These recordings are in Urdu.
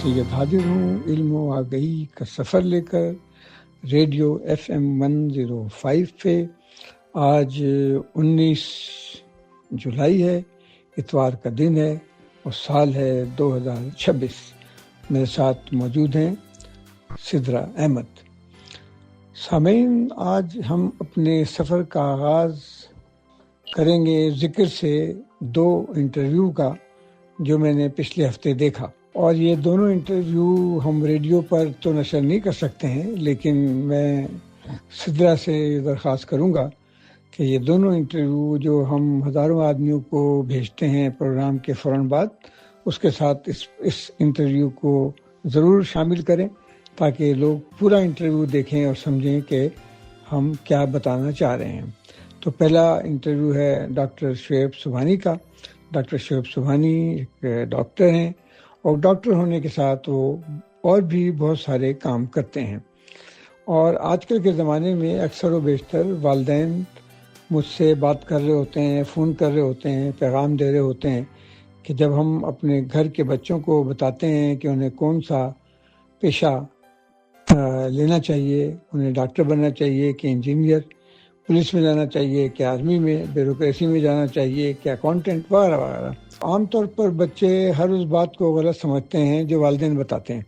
سید حاضر ہوں علم و آگہی کا سفر لے کر ریڈیو FM 105 پہ۔ آج 19 جولائی ہے، اتوار کا دن ہے اور سال ہے 2026۔ میرے ساتھ موجود ہیں سدرا احمد۔ سامعین، آج ہم اپنے سفر کا آغاز کریں گے ذکر سے 2 انٹرویو کا جو میں نے پچھلے ہفتے دیکھا، اور یہ دونوں انٹرویو ہم ریڈیو پر تو نشر نہیں کر سکتے ہیں، لیکن میں سدرا سے درخواست کروں گا کہ یہ دونوں انٹرویو جو ہم ہزاروں آدمیوں کو بھیجتے ہیں پروگرام کے فوراً بعد، اس کے ساتھ اس انٹرویو کو ضرور شامل کریں تاکہ لوگ پورا انٹرویو دیکھیں اور سمجھیں کہ ہم کیا بتانا چاہ رہے ہیں۔ تو پہلا انٹرویو ہے ڈاکٹر شعیب سبحانی کا۔ ڈاکٹر شعیب سبحانی ایک ڈاکٹر ہیں، اور ڈاکٹر ہونے کے ساتھ وہ اور بھی بہت سارے کام کرتے ہیں۔ اور آج کل کے زمانے میں اکثر و بیشتر والدین مجھ سے بات کر رہے ہوتے ہیں، فون کر رہے ہوتے ہیں، پیغام دے رہے ہوتے ہیں کہ جب ہم اپنے گھر کے بچوں کو بتاتے ہیں کہ انہیں کون سا پیشہ لینا چاہیے، انہیں ڈاکٹر بننا چاہیے کہ انجینئر، پولیس میں جانا چاہیے کہ آرمی میں، بیوروکریسی میں جانا چاہیے کہ اکاؤنٹنٹ وغیرہ وغیرہ، عام طور پر بچے ہر اس بات کو غلط سمجھتے ہیں جو والدین بتاتے ہیں،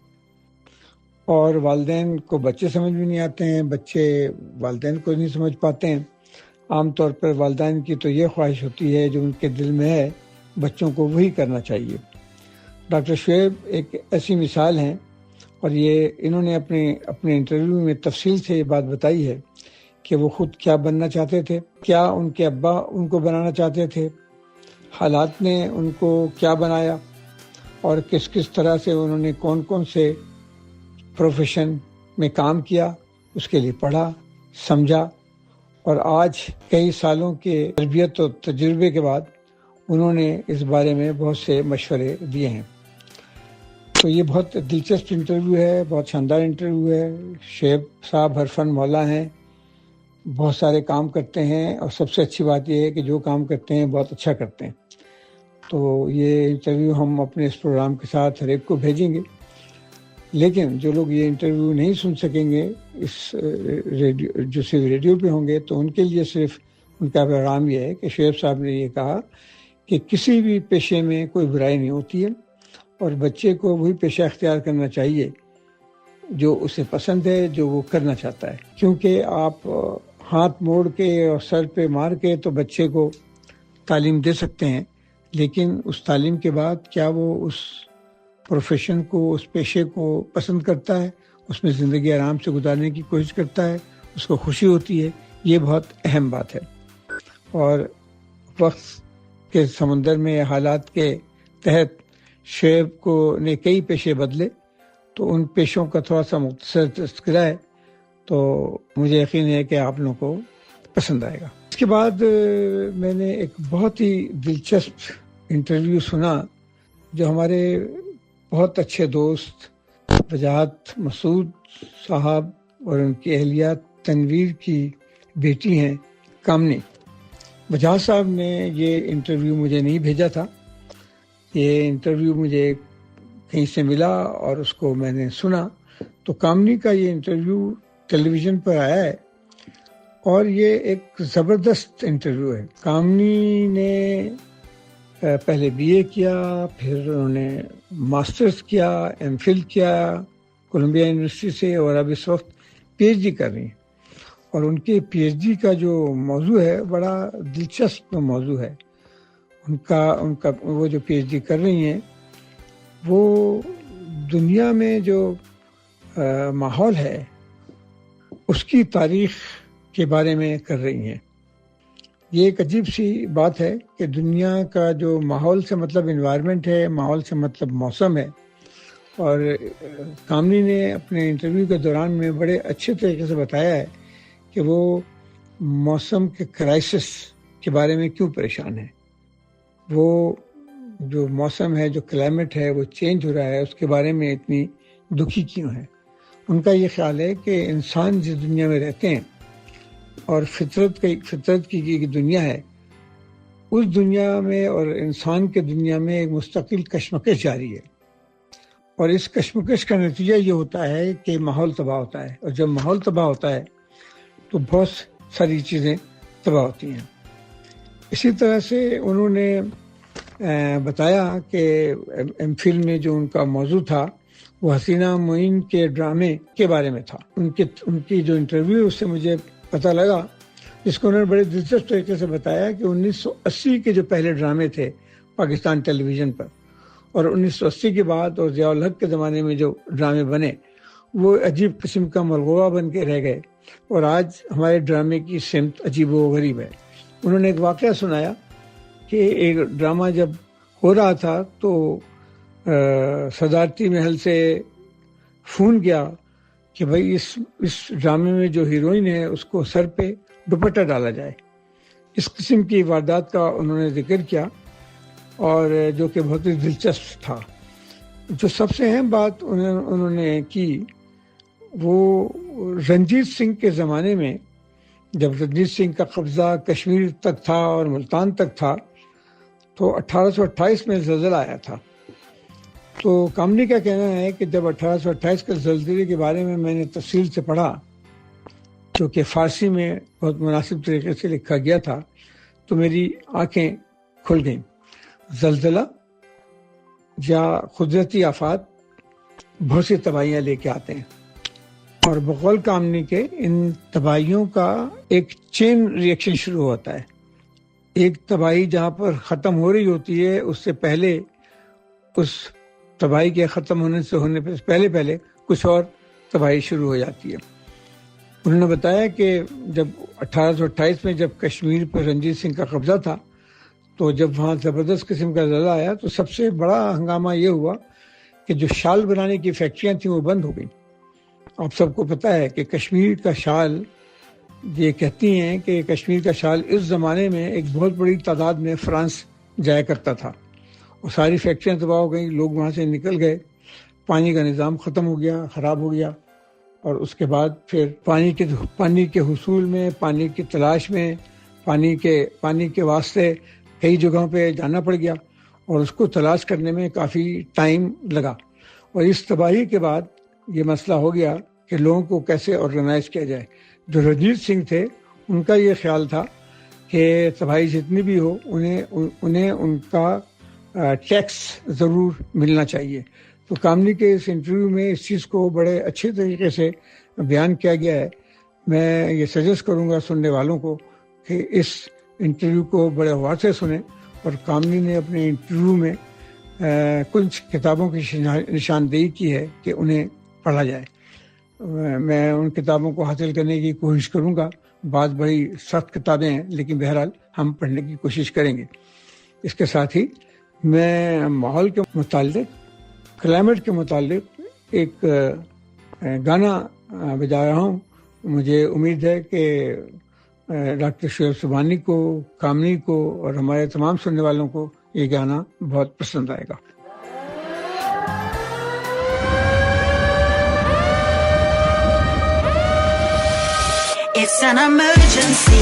اور والدین کو بچے سمجھ بھی نہیں آتے ہیں، بچے والدین کو نہیں سمجھ پاتے ہیں۔ عام طور پر والدین کی تو یہ خواہش ہوتی ہے جو ان کے دل میں ہے، بچوں کو وہی کرنا چاہیے۔ ڈاکٹر شعیب ایک ایسی مثال ہیں، اور یہ انہوں نے اپنے انٹرویو میں تفصیل سے یہ بات بتائی ہے کہ وہ خود کیا بننا چاہتے تھے، کیا ان کے ابا ان کو بنانا چاہتے تھے، حالات نے ان کو کیا بنایا، اور کس کس طرح سے انہوں نے کون کون سے پروفیشن میں کام کیا، اس کے لیے پڑھا، سمجھا، اور آج کئی سالوں کے تربیت اور تجربے کے بعد انہوں نے اس بارے میں بہت سے مشورے دیے ہیں۔ تو یہ بہت دلچسپ انٹرویو ہے، بہت شاندار انٹرویو ہے۔ شعیب صاحب ہر فن مولا ہیں، بہت سارے کام کرتے ہیں، اور سب سے اچھی بات یہ ہے کہ جو کام کرتے ہیں بہت اچھا کرتے ہیں۔ تو یہ انٹرویو ہم اپنے اس پروگرام کے ساتھ ہر ایک کو بھیجیں گے، لیکن جو لوگ یہ انٹرویو نہیں سن سکیں گے اس ریڈیو جو صرف ریڈیو پہ ہوں گے، تو ان کے لیے صرف ان کا پیغام یہ ہے کہ شعیب صاحب نے یہ کہا کہ کسی بھی پیشے میں کوئی برائی نہیں ہوتی ہے، اور بچے کو وہی پیشہ اختیار کرنا چاہیے جو اسے پسند ہے، جو وہ کرنا چاہتا ہے، کیونکہ آپ ہاتھ موڑ کے اور سر پہ مار کے تو بچے کو تعلیم دے سکتے ہیں، لیکن اس تعلیم کے بعد کیا وہ اس پروفیشن کو، اس پیشے کو پسند کرتا ہے، اس میں زندگی آرام سے گزارنے کی کوشش کرتا ہے، اس کو خوشی ہوتی ہے، یہ بہت اہم بات ہے۔ اور وقت کے سمندر میں حالات کے تحت شعیب کو نے کئی پیشے بدلے، تو ان پیشوں کا تھوڑا سا مختصر تذکرہ ہے، تو مجھے یقین ہے کہ آپ لوگوں کو پسند آئے گا۔ اس کے بعد میں نے ایک بہت ہی دلچسپ انٹرویو سنا جو ہمارے بہت اچھے دوست وجاہت مسعود صاحب اور ان کی اہلیہ تنویر کی بیٹی ہیں کامنی۔ وجاہت صاحب نے یہ انٹرویو مجھے نہیں بھیجا تھا، یہ انٹرویو مجھے کہیں سے ملا اور اس کو میں نے سنا۔ تو کامنی کا یہ انٹرویو ٹیلی ویژن پر آیا ہے، اور یہ ایک زبردست انٹرویو ہے۔ کامنی نے پہلے BA کیا، پھر انہوں نے ماسٹرز کیا، MPhil کیا کولمبیا یونیورسٹی سے، اور اب اس وقت PhD کر رہی ہیں۔ اور ان کے PhD کا جو موضوع ہے بڑا دلچسپ موضوع ہے۔ ان کا وہ جو PhD کر رہی ہیں وہ دنیا میں جو ماحول ہے اس کی تاریخ کے بارے میں کر رہی ہیں۔ یہ ایک عجیب سی بات ہے کہ دنیا کا جو ماحول سے مطلب انوائرمنٹ ہے، ماحول سے مطلب موسم ہے، اور کامنی نے اپنے انٹرویو کے دوران میں بڑے اچھے طریقے سے بتایا ہے کہ وہ موسم کے کرائسس کے بارے میں کیوں پریشان ہے، وہ جو موسم ہے، جو کلائمیٹ ہے وہ چینج ہو رہا ہے، اس کے بارے میں اتنی دکھی کیوں ہے۔ ان کا یہ خیال ہے کہ انسان جس دنیا میں رہتے ہیں اور فطرت کی دنیا ہے، اس دنیا میں اور انسان کے دنیا میں ایک مستقل کشمکش جاری ہے، اور اس کشمکش کا نتیجہ یہ ہوتا ہے کہ ماحول تباہ ہوتا ہے، اور جب ماحول تباہ ہوتا ہے تو بہت ساری چیزیں تباہ ہوتی ہیں۔ اسی طرح سے انہوں نے بتایا کہ ایم فل میں جو ان کا موضوع تھا وہ حسینہ معین کے ڈرامے کے بارے میں تھا۔ ان کی جو انٹرویو اس سے مجھے پتہ لگا، جس کو انہوں نے بڑے دلچسپ طریقے سے بتایا کہ 1980 کے جو پہلے ڈرامے تھے پاکستان ٹیلی ویژن پر، اور 1980 کے بعد اور ضیاء الحق کے زمانے میں جو ڈرامے بنے وہ عجیب قسم کا ملغوبہ بن کے رہ گئے، اور آج ہمارے ڈرامے کی سمت عجیب و غریب ہے۔ انہوں نے ایک واقعہ سنایا کہ ایک ڈرامہ جب ہو رہا تھا تو صدارتی محل سے فون گیا کہ بھائی اس ڈرامے میں جو ہیروئن ہے اس کو سر پہ دوپٹہ ڈالا جائے۔ اس قسم کی واردات کا انہوں نے ذکر کیا، اور جو کہ بہت ہی دلچسپ تھا۔ جو سب سے اہم بات انہوں نے کی وہ رنجیت سنگھ کے زمانے میں، جب رنجیت سنگھ کا قبضہ کشمیر تک تھا اور ملتان تک تھا، تو 1828 میں زلزلہ آیا تھا۔ تو کامنی کا کہنا ہے کہ جب 1828 کے زلزلے کے بارے میں نے تفصیل سے پڑھا، جو کہ فارسی میں بہت مناسب طریقے سے لکھا گیا تھا، تو میری آنکھیں کھل گئیں۔ زلزلہ یا قدرتی آفات بہت سی تباہیاں لے کے آتے ہیں، اور بقول کامنی کے ان تباہیوں کا ایک چین ریئیکشن شروع ہوتا ہے۔ ایک تباہی جہاں پر ختم ہو رہی ہوتی ہے، اس سے پہلے اس تباہی کے ختم ہونے سے پہلے کچھ اور تباہی شروع ہو جاتی ہے۔ انہوں نے بتایا کہ جب 1828 میں جب کشمیر پر رنجیت سنگھ کا قبضہ تھا، تو جب وہاں زبردست قسم کا زلزلہ آیا تو سب سے بڑا ہنگامہ یہ ہوا کہ جو شال بنانے کی فیکٹریاں تھیں وہ بند ہو گئیں۔ آپ سب کو پتہ ہے کہ کشمیر کا شال، یہ کہتی ہیں کہ کشمیر کا شال اس زمانے میں ایک بہت بڑی تعداد میں فرانس جایا کرتا تھا، اور ساری فیکٹریاں تباہ ہو گئیں، لوگ وہاں سے نکل گئے، پانی کا نظام ختم ہو گیا، خراب ہو گیا، اور اس کے بعد پھر پانی کے حصول میں، پانی کی تلاش میں، پانی کے واسطے کئی جگہوں پہ جانا پڑ گیا، اور اس کو تلاش کرنے میں کافی ٹائم لگا۔ اور اس تباہی کے بعد یہ مسئلہ ہو گیا کہ لوگوں کو کیسے آرگنائز کیا جائے۔ جو رنجیت سنگھ تھے ان کا یہ خیال تھا کہ تباہی جتنی بھی ہو انہیں ان کا ٹیکس ضرور ملنا چاہیے۔ تو کامنی کے اس انٹرویو میں اس چیز کو بڑے اچھے طریقے سے بیان کیا گیا ہے۔ میں یہ سجیسٹ کروں گا سننے والوں کو کہ اس انٹرویو کو بڑے غور سے سنیں، اور کامنی نے اپنے انٹرویو میں کچھ کتابوں کی نشاندہی کی ہے کہ انہیں پڑھا جائے۔ میں ان کتابوں کو حاصل کرنے کی کوشش کروں گا۔ بعض بڑی سخت کتابیں ہیں، لیکن بہرحال ہم پڑھنے کی کوشش کریں گے۔ اس کے ساتھ ہی میں ماحول کے متعلق، کلائمیٹ کے متعلق ایک گانا بجا رہا ہوں۔ مجھے امید ہے کہ ڈاکٹر شعیب سبحانی کو، کامنی کو اور ہمارے تمام سننے والوں کو یہ گانا بہت پسند آئے گا۔ It's an emergency.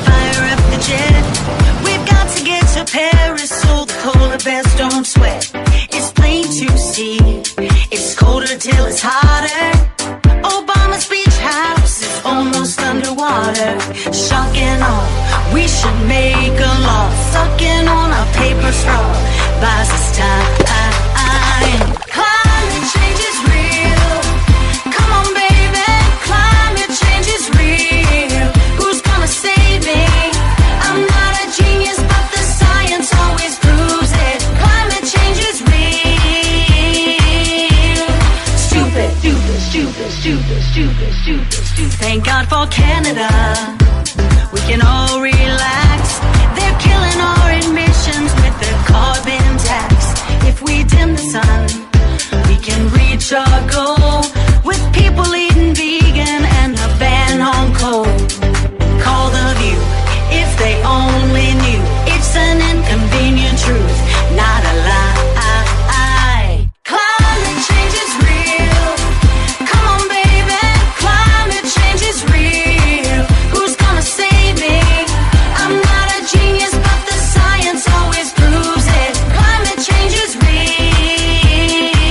Fire up the jet. We've got to get to Paris so the polar bears don't sweat. It's plain to see. It's colder till it's hotter. Obama's beach house is almost underwater. Shocking all, we should make a law. Sucking on a paper straw buys us time. Climate change is real. Come on, baby. Climate change is real. Who's gonna save me? I'm not a genius, but the science always proves it. Climate change is real. Stupid, stupid, stupid, stupid, stupid, stupid, stupid. Thank God for Canada. We can all relax. They're killing our emissions with their carbon tax. If we dim the sun, we can reach our goal with people eating vegan and a ban on coal. Call the View if they only knew. It's an inconvenient truth, not a lie. Climate change is real. Come on, baby. Climate change is real. Who's gonna save me? I'm not a genius, but the science always proves it. Climate change is real.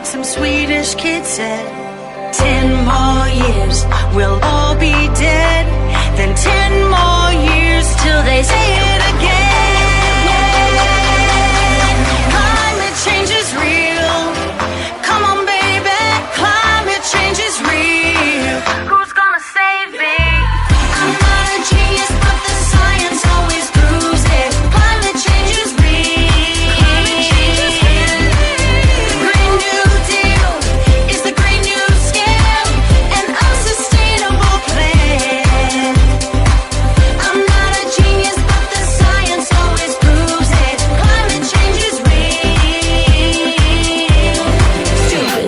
like some Swedish kid said, 10 more years, we'll all be dead. Then 10 more years till they say it again. Climate change is real. Come on, baby, climate change is real. Who's gonna save me? I'm not a genius, but the science always proves it. Climate change is real. Climate change is real. Green New Deal is the Green New Scale and a sustainable plan. I'm not a genius, but the science always proves it. Climate change is real. Stupid.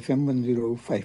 FM 105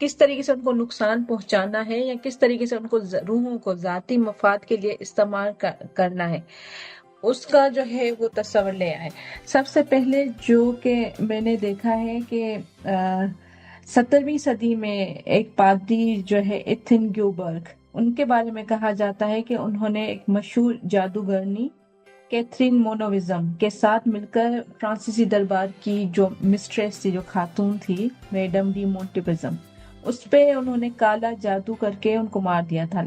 کس طریقے سے ان کو نقصان پہنچانا ہے یا کس طریقے سے ان کو روحوں کو ذاتی مفاد کے لیے استعمال کرنا ہے، اس کا جو ہے وہ تصور لے آئے۔ سب سے پہلے جو کہ میں نے دیکھا ہے کہ 17ویں صدی میں ایک پادری جو ہے ایتھن گیوبرگ، ان کے بارے میں کہا جاتا ہے کہ انہوں نے ایک مشہور جادوگرنی کیتھرین مونوزم کے ساتھ مل کر فرانسیسی دربار کی جو مسٹریس تھی، جو خاتون تھی، میڈم ڈی مونٹیپزم، اس پہ انہوں نے کالا جادو کر کے ان کو مار دیا تھا،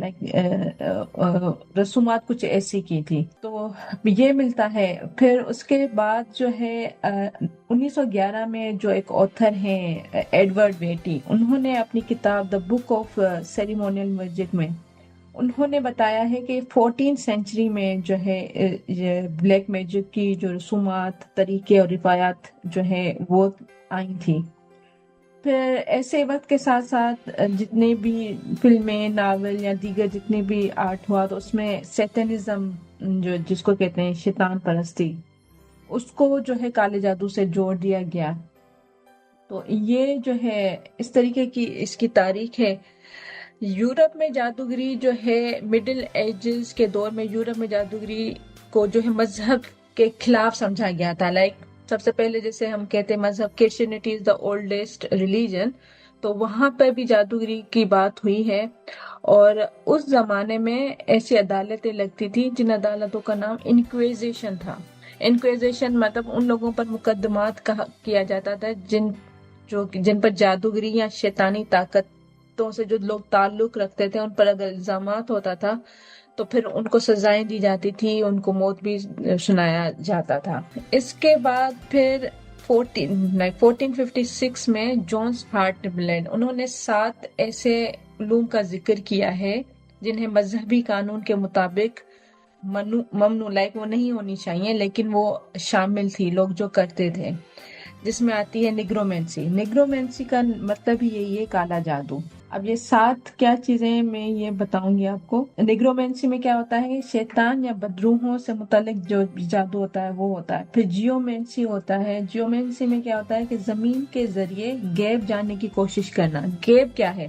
رسومات کچھ ایسی کی تھی۔ تو یہ ملتا ہے۔ پھر اس کے بعد جو ہے 1911 میں جو ایک آتھر ہیں ایڈورڈ ویٹی، انہوں نے اپنی کتاب دا بک آف سیریمونیل میجک میں انہوں نے بتایا ہے کہ 14 سینچری میں جو ہے یہ بلیک میجک کی جو رسومات، طریقے اور روایات جو ہے وہ آئی تھی۔ پھر ایسے وقت کے ساتھ ساتھ جتنے بھی فلمیں، ناول یا دیگر جتنے بھی آرٹ ہوا تو اس میں سیٹنزم، جو جس کو کہتے ہیں شیطان پرستی، اس کو جو ہے کالے جادو سے جوڑ دیا گیا۔ تو یہ جو ہے اس طریقے کی اس کی تاریخ ہے۔ یورپ میں جادوگری جو ہے مڈل ایجز کے دور میں یورپ میں جادوگری کو جو ہے مذہب کے خلاف سمجھا گیا تھا۔ سب سے پہلے جیسے ہم کہتے ہیں مذہب Christianity is the oldest religion, تو وہاں پہ بھی جادوگری کی بات ہوئی ہے۔ اور اس زمانے میں ایسی عدالتیں لگتی تھی جن عدالتوں کا نام انکویزیشن تھا۔ انکویزیشن مطلب ان لوگوں پر مقدمات کیا جاتا تھا جن پر جادوگری یا شیطانی طاقتوں سے جو لوگ تعلق رکھتے تھے، ان پر اگر الزامات ہوتا تھا تو پھر ان کو سزائیں دی جاتی تھی، ان کو موت بھی سنایا جاتا تھا۔ اس کے بعد پھر 1456 میں جونس ہارٹ بلینڈ انہوں نے 7 ایسے علوم کا ذکر کیا ہے جنہیں مذہبی قانون کے مطابق ممنوع وہ نہیں ہونی چاہیے، لیکن وہ شامل تھی لوگ جو کرتے تھے، جس میں آتی ہے نیگرومینسی۔ نیگرومینسی کا مطلب ہی یہی ہے کالا جادو۔ اب یہ 7 کیا چیزیں میں یہ بتاؤں گی آپ کو۔ نیگرومینسی میں کیا ہوتا ہے، شیطان یا بدروحوں سے متعلق جو جادو ہوتا ہے وہ ہوتا ہے۔ پھر جیومینسی ہوتا ہے۔ جیومینسی میں کیا ہوتا ہے کہ زمین کے ذریعے غیب جاننے کی کوشش کرنا۔ غیب کیا ہے؟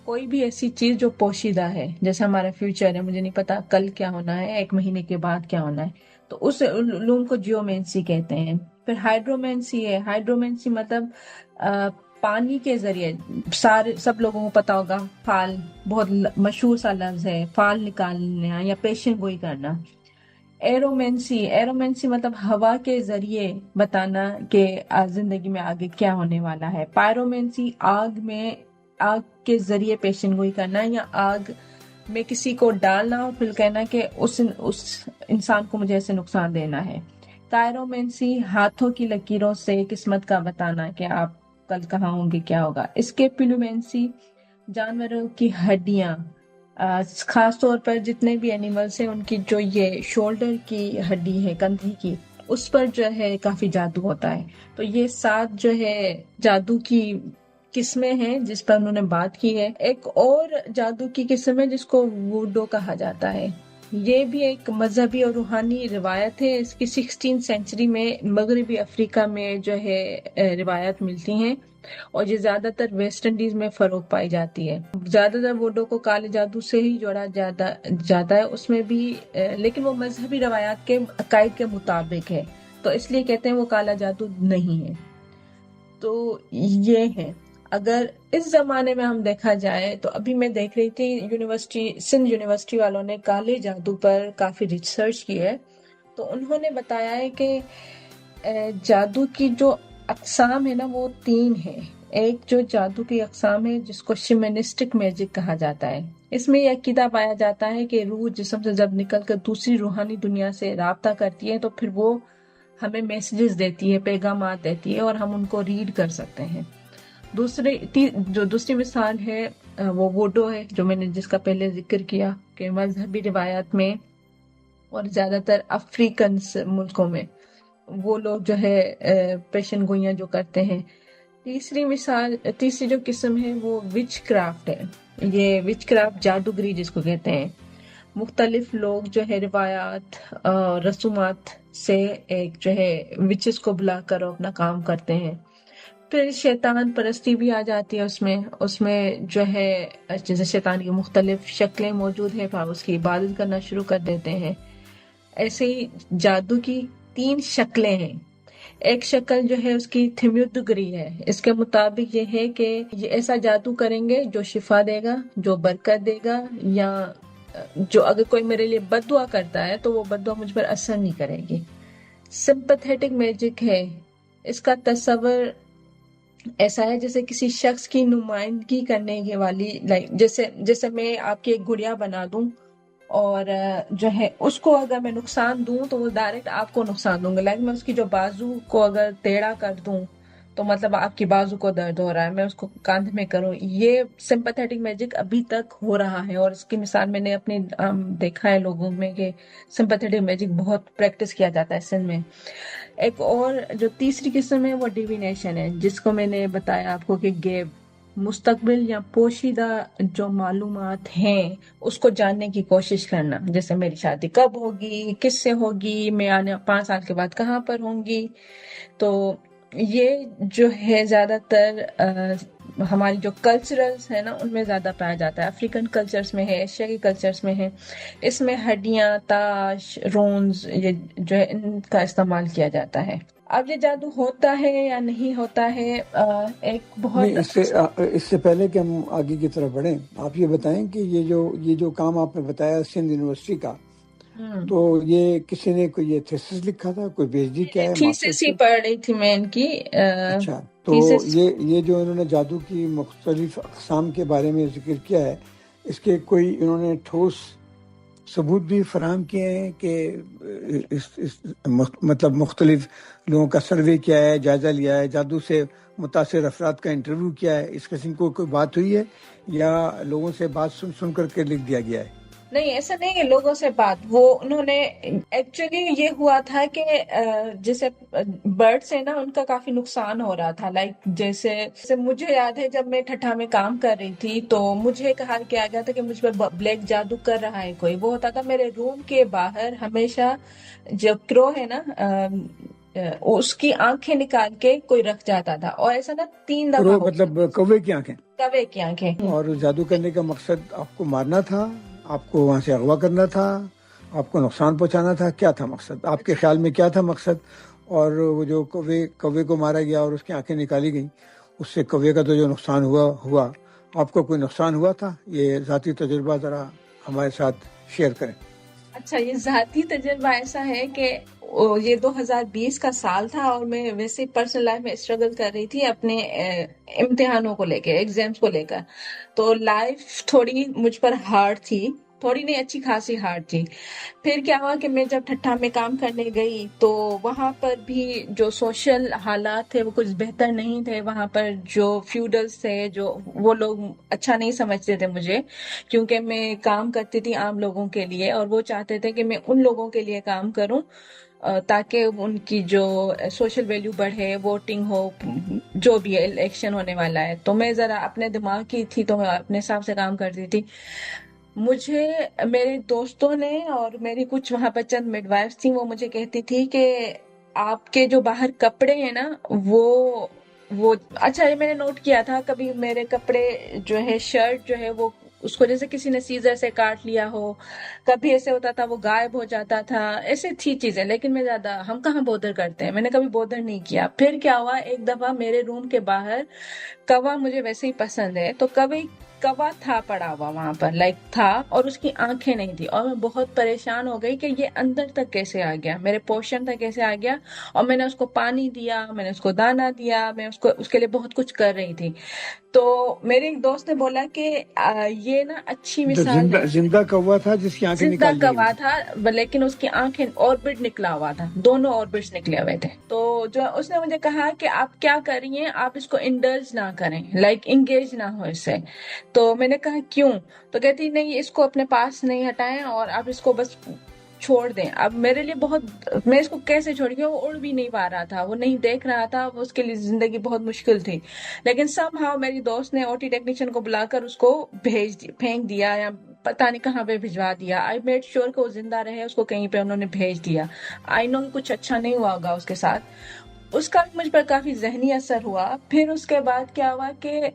کوئی بھی ایسی چیز جو پوشیدہ ہے، جیسے ہمارا فیوچر ہے، مجھے نہیں پتا کل کیا ہونا ہے، 1 مہینے کے بعد کیا ہونا ہے، تو اس علوم کو جیومینسی کہتے ہیں۔ پھر ہائیڈرومینسی ہے۔ ہائیڈرومینسی مطلب پانی کے ذریعے، سب لوگوں کو پتا ہوگا، فال بہت مشہور سا لفظ ہے، فال نکالنا یا پیشن گوئی کرنا۔ ایرومینسی مطلب ہوا کے ذریعے بتانا کہ زندگی میں آگے کیا ہونے والا ہے۔ پائرومینسی آگ کے ذریعے پیشن گوئی کرنا یا آگ میں کسی کو ڈالنا اور پھر کہنا کہ اس انسان کو مجھے ایسے نقصان دینا ہے۔ کائرومینسی ہاتھوں کی لکیروں سے قسمت کا بتانا کہ آپ کل کہاں ہوں گے، کیا ہوگا۔ اسکیپولومینسی جانوروں کی ہڈیاں، خاص طور پر جتنے بھی اینیملز ہیں ان کی جو یہ شولڈر کی ہڈی ہے، کندھے کی، اس پر جو ہے کافی جادو ہوتا ہے۔ تو یہ 7 جو ہے جادو کی قسمیں ہیں جس پر انہوں نے بات کی ہے۔ ایک اور جادو کی قسم ہے جس کو ووڈو کہا جاتا ہے۔ یہ بھی ایک مذہبی اور روحانی روایت ہے۔ اس کی 16 سینچری میں مغربی افریقہ میں جو ہے روایت ملتی ہیں، اور یہ زیادہ تر ویسٹ انڈیز میں فروغ پائی جاتی ہے۔ زیادہ تر ووڈو کو کالے جادو سے ہی جوڑا جاتا ہے، اس میں بھی لیکن وہ مذہبی روایات کے عقائد کے مطابق ہے، تو اس لیے کہتے ہیں وہ کالا جادو نہیں ہے۔ تو یہ ہے۔ اگر اس زمانے میں ہم دیکھا جائے تو ابھی میں دیکھ رہی تھی سندھ یونیورسٹی والوں نے کالے جادو پر کافی ریسرچ کی ہے، تو انہوں نے بتایا ہے کہ جادو کی جو اقسام ہے نا وہ 3 ہے۔ ایک جو جادو کی اقسام ہے جس کو شیمنسٹک میجک کہا جاتا ہے، اس میں یہ عقیدہ پایا جاتا ہے کہ روح جسم سے جب نکل کر دوسری روحانی دنیا سے رابطہ کرتی ہے تو پھر وہ ہمیں میسیجز دیتی ہے، پیغامات دیتی ہے، اور ہم ان کو ریڈ کر سکتے ہیں۔ دوسری مثال ہے وہ ووڈو ہے، جو میں نے جس کا پہلے ذکر کیا کہ مذہبی روایات میں اور زیادہ تر افریقن ملکوں میں وہ لوگ جو ہے پیشن گوئیاں جو کرتے ہیں۔ تیسری جو قسم ہے وہ وچ کرافٹ ہے۔ یہ وچ کرافٹ جادوگری جس کو کہتے ہیں، مختلف لوگ جو ہے روایات اور رسومات سے ایک جو ہے وچز کو بلا کر اپنا کام کرتے ہیں۔ پھر شیطان پرستی بھی آ جاتی ہے اس میں جو ہے جیسے شیطان کی مختلف شکلیں موجود ہیں، پھر اس کی عبادت کرنا شروع کر دیتے ہیں۔ ایسے ہی جادو کی 3 شکلیں ہیں۔ ایک شکل جو ہے اس کی تھمیوتگری ہے، اس کے مطابق یہ ہے کہ یہ ایسا جادو کریں گے جو شفا دے گا، جو برکت دے گا، یا جو اگر کوئی میرے لیے بد دعا کرتا ہے تو وہ بد دعا مجھ پر اثر نہیں کرے گی۔ سمپتھیٹک میجک ہے، اس کا تصور ایسا ہے جیسے کسی شخص کی نمائندگی کرنے کے والی، جیسے میں آپ کی ایک گڑیا بنا دوں اور جو ہے اس کو اگر میں نقصان دوں تو وہ ڈائریکٹ آپ کو نقصان دوں گا۔ میں اس کی جو بازو کو اگر ٹیڑھا کر دوں تو مطلب آپ کی بازو کو درد ہو رہا ہے، میں اس کو کاندھے میں کروں۔ یہ سمپتھیٹک میجک ابھی تک ہو رہا ہے، اور اس کی مثال میں نے اپنی دیکھا ہے لوگوں میں کہ سمپتھیٹک میجک بہت پریکٹس کیا جاتا ہے سندھ میں۔ ایک اور جو تیسری قسم ہے وہ ڈیوینیشن ہے، جس کو میں نے بتایا آپ کو کہ غیب، مستقبل یا پوشیدہ جو معلومات ہیں اس کو جاننے کی کوشش کرنا، جیسے میری شادی کب ہوگی، کس سے ہوگی، میں آنے 5 سال کے بعد کہاں پر ہوں گی۔ تو یہ جو ہے زیادہ تر ہماری جو کلچرلز ہیں نا ان میں زیادہ پایا جاتا ہے، افریقن کلچرز میں ہے، ایشیائی کلچرز میں ہے۔ اس میں ہڈیاں، تاش، رونز، یہ جو ہے ان کا استعمال کیا جاتا ہے۔ اب یہ جادو ہوتا ہے یا نہیں ہوتا ہے، ایک بہت اس سے پہلے کہ ہم آگے کی طرف بڑھیں، آپ یہ بتائیں کہ یہ جو کام آپ نے بتایا سندھ یونیورسٹی کا، تو یہ کسی نے کوئی یہ تھیسس لکھا تھا، کوئی پی ایچ ڈی کیا ہے؟ تھیسس ہی پڑھ رہی تھی میں ان کی۔ اچھا، تو یہ جو انہوں نے جادو کی مختلف اقسام کے بارے میں ذکر کیا ہے، اس کے کوئی انہوں نے ٹھوس ثبوت بھی فراہم کیے ہیں کہ مطلب مختلف لوگوں کا سروے کیا ہے، جائزہ لیا ہے، جادو سے متاثر افراد کا انٹرویو کیا ہے، اس قسم کو کوئی بات ہوئی ہے یا لوگوں سے بات سن کر کے لکھ دیا گیا ہے؟ نہیں، ایسا نہیں ہے لوگوں سے بات، وہ انہوں نے ایکچولی یہ ہوا تھا کہ جیسے برڈس ہیں نا ان کا کافی نقصان ہو رہا تھا، جیسے مجھے یاد ہے جب میں ٹھٹھا میں کام کر رہی تھی تو مجھے کہا کیا گیا تھا کہ مجھ پر بلیک جادو کر رہا ہے کوئی۔ وہ ہوتا تھا میرے روم کے باہر ہمیشہ جو کرو ہے نا اس کی آنکھیں نکال کے کوئی رکھ جاتا تھا، اور ایسا نا 3 دفعہ، مطلب کوے کی آنکھیں؟ کوے کی آنکھیں۔ اور جادو کرنے کا مقصد آپ کو مارنا تھا، آپ کو وہاں سے اغوا کرنا تھا، آپ کو نقصان پہنچانا تھا؟ کیا تھا مقصد آپ کے خیال میں، کیا تھا مقصد؟ اور وہ جو کوے کو مارا گیا اور اس کی آنکھیں نکالی گئیں، اس سے کوے کا تو جو نقصان ہوا، آپ کو کوئی نقصان ہوا تھا؟ یہ ذاتی تجربہ ذرا ہمارے ساتھ شیئر کریں۔ اچھا، یہ ذاتی تجربہ ایسا ہے کہ یہ 2020 کا سال تھا اور میں ویسے پرسنل لائف میں اسٹرگل کر رہی تھی اپنے امتحانوں کو لے کے، ایگزامس کو لے کر، تو لائف تھوڑی مجھ پر ہارڈ تھی، تھوڑی نہیں اچھی خاصی ہارڈ تھی۔ پھر کیا ہوا کہ میں جب ٹھٹھا میں کام کرنے گئی تو وہاں پر بھی جو سوشل حالات تھے وہ کچھ بہتر نہیں تھے، وہاں پر جو فیوڈلز تھے جو وہ لوگ اچھا نہیں سمجھتے تھے مجھے، کیونکہ میں کام کرتی تھی عام لوگوں کے لیے، اور وہ چاہتے تھے کہ میں ان لوگوں کے لیے کام کروں تاکہ ان کی جو سوشل ویلیو بڑھے، ووٹنگ ہو، جو بھی الیکشن ہونے والا ہے۔ تو میں ذرا اپنے دماغ کی تھی تو میں اپنے حساب سے کام کرتی تھی۔ مجھے میرے دوستوں نے اور میری کچھ وہاں پر چند مڈ وائفز تھیں، وہ مجھے کہتی تھی کہ آپ کے جو باہر کپڑے ہیں نا وہ اچھا، یہ میں نے نوٹ کیا تھا، کبھی میرے کپڑے جو ہے شرٹ جو ہے وہ اس کو جیسے کسی نے سیزر سے کاٹ لیا ہو، کبھی ایسے ہوتا تھا وہ غائب ہو جاتا تھا، ایسے تھی چیزیں، لیکن میں زیادہ، ہم کہاں بودر کرتے ہیں، میں نے کبھی بودر نہیں کیا۔ پھر کیا ہوا، ایک دفعہ میرے روم کے باہر کوا، مجھے ویسے ہی پسند ہے، تو کبھی کوا تھا پڑا ہوا وہاں پر، تھا، اور اس کی آنکھیں نہیں تھی، اور میں بہت پریشان ہو گئی کہ یہ اندر تک کیسے آ گیا، میرے پورشن تک کیسے آ گیا، اور میں نے اس کو پانی دیا، میں نے اس کو دانا دیا، میں اس کے لیے بہت کچھ کر رہی تھی۔ تو میرے ایک دوست نے بولا کہ یہ نا اچھی مثال ہے، زندہ کوا تھا جس کی آنکھیں زندہ نکال کوا تھا، لیکن اس کی آنکھیں آربٹ نکلا ہوا تھا، دونوں آربٹس نکلے ہوئے تھے۔ تو جو اس نے مجھے کہا کہ آپ کیا کر رہی ہیں، آپ اس کو انڈلج نہ کریں، انگیج نہ ہو اس سے۔ تو میں نے کہا کیوں؟ تو کہتی نہیں، اس کو اپنے پاس نہیں ہٹائیں اور آپ اس کو بس چھوڑ دیں۔ اب میرے لیے بہت، میں اس کو کیسے چھوڑ گیا، وہ اڑ بھی نہیں پا رہا تھا، وہ نہیں دیکھ رہا تھا، اس کے لیے زندگی بہت مشکل تھی، لیکن سم ہاؤ میری دوست نے OT ٹیکنیشین کو بلا کر اس کو پھینک دیا، یا پتہ نہیں کہاں پہ بھجوا دیا۔ آئی میڈ شیور کہ وہ زندہ رہے، اس کو کہیں پہ انہوں نے بھیج دیا۔ آئی نو کچھ اچھا نہیں ہوا ہوگا اس کے ساتھ۔ اس کا بھی مجھ پر کافی ذہنی اثر ہوا. پھر اس کے بعد کیا ہوا کہ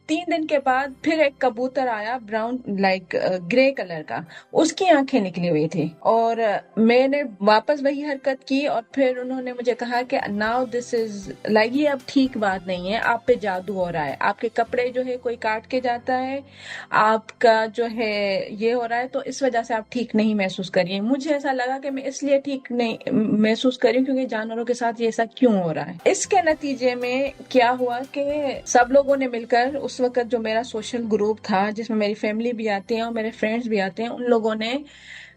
3 دن کے بعد پھر ایک کبوتر آیا براؤن لائک گرے کلر کا. اس کی آنکھیں نکلی ہوئی تھی اور میں نے واپس وہی حرکت کی اور پھر انہوں نے مجھے کہا کہ ناؤ دس از لائک یہ اب ٹھیک بات نہیں ہے, آپ پہ جادو ہو رہا ہے, آپ کے کپڑے جو ہے کوئی کاٹ کے جاتا ہے, آپ کا جو ہے یہ ہو رہا ہے, تو اس وجہ سے آپ ٹھیک نہیں محسوس کریے. مجھے ایسا لگا کہ میں اس لیے ٹھیک نہیں محسوس کر رہی ہوں کیونکہ جانوروں کے ساتھ یہ ایسا کیوں ہو رہا ہے. اس کے نتیجے میں کیا ہوا کہ سب لوگوں نے مل کر اس وقت جو میرا سوشل گروپ تھا جس میں میری فیملی بھی آتی ہے اور میرے فرینڈز بھی آتے ہیں, ان لوگوں نے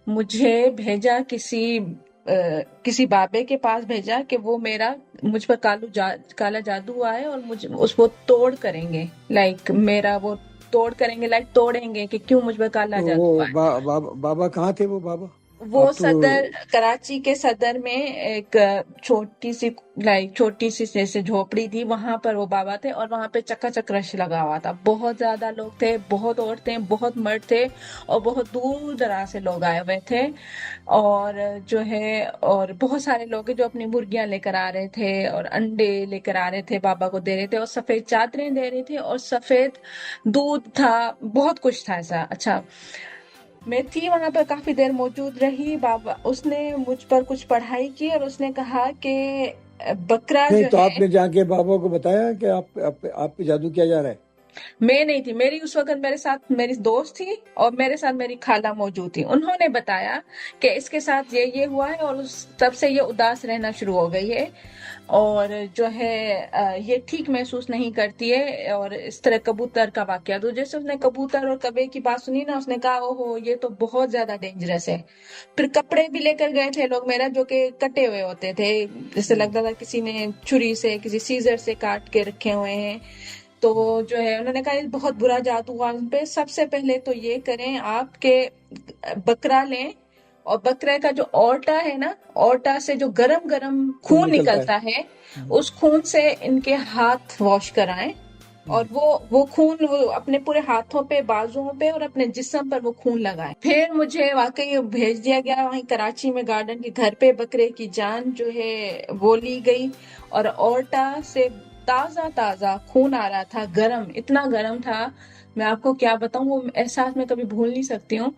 مجھے بھیجا کسی بابے کے پاس بھیجا کہ وہ مجھ پر کالا جادو ہوا ہے اور مجھے اس کو توڑ کریں گے, لائک میرا وہ توڑ کریں گے, لائک توڑیں گے کہ کیوں مجھ پر کالا تو جادو ہوا ہے. بابا کہاں تھے وہ بابا؟ وہ آپ تو صدر کراچی کے صدر میں ایک چھوٹی سی جیسے جھوپڑی تھی, وہاں پر وہ بابا تھے اور وہاں پہ چکا چک رش لگا ہوا تھا. بہت زیادہ لوگ تھے, بہت عورتیں, بہت مرد تھے اور بہت دور دراز سے لوگ آئے ہوئے تھے. اور جو ہے اور بہت سارے لوگ جو اپنی مرغیاں لے کر آ رہے تھے اور انڈے لے کر آ رہے تھے, بابا کو دے رہے تھے اور سفید چادریں دے رہے تھے اور سفید دودھ تھا, بہت کچھ تھا ایسا. اچھا, میں تھی وہاں پر کافی دیر موجود رہی. بابا اس نے مجھ پر کچھ پڑھائی کی اور اس نے کہا کہ بکرا نہیں جو تو ہے, آپ نے جا کے بابا کو بتایا کہ آپ پہ جادو کیا جا رہا ہے؟ میں نہیں تھی, میری اس وقت میرے ساتھ میری دوست تھی اور میرے ساتھ میری خالہ موجود تھی. انہوں نے بتایا کہ اس کے ساتھ یہ ہوا ہے اور تب سے یہ اداس رہنا شروع ہو گئی ہے اور جو ہے یہ ٹھیک محسوس نہیں کرتی ہے. اور اس طرح کبوتر کا واقعہ, تو جیسے اس نے کبوتر اور کبے کی بات سنی نا, اس نے کہا اوہو یہ تو بہت زیادہ ڈینجرس ہے. پھر کپڑے بھی لے کر گئے تھے لوگ میرا جو کہ کٹے ہوئے ہوتے تھے, جیسے لگتا تھا کسی نے چھری سے کسی سیزر سے کاٹ کے رکھے ہوئے ہیں. تو جو ہے انہوں نے کہا یہ بہت برا جادو ہوا ان پہ. سب سے پہلے تو یہ کریں آپ کے بکرا لیں اور بکرے کا جو اورٹا ہے نا, اورٹا سے جو گرم گرم خون نکلتا ہے, اس خون سے ان کے ہاتھ واش کرائیں اور وہ خون وہ اپنے پورے ہاتھوں پہ, بازوؤں پہ اور اپنے جسم پر وہ خون لگائیں. پھر مجھے واقعی بھیج دیا گیا وہیں کراچی میں گارڈن کے گھر پہ. بکرے کی جان جو ہے وہ لی گئی اور اورٹا سے تازہ خون آ رہا تھا, گرم, اتنا گرم تھا میں آپ کو کیا بتاؤں, وہ احساس میں کبھی بھول نہیں سکتی ہوں.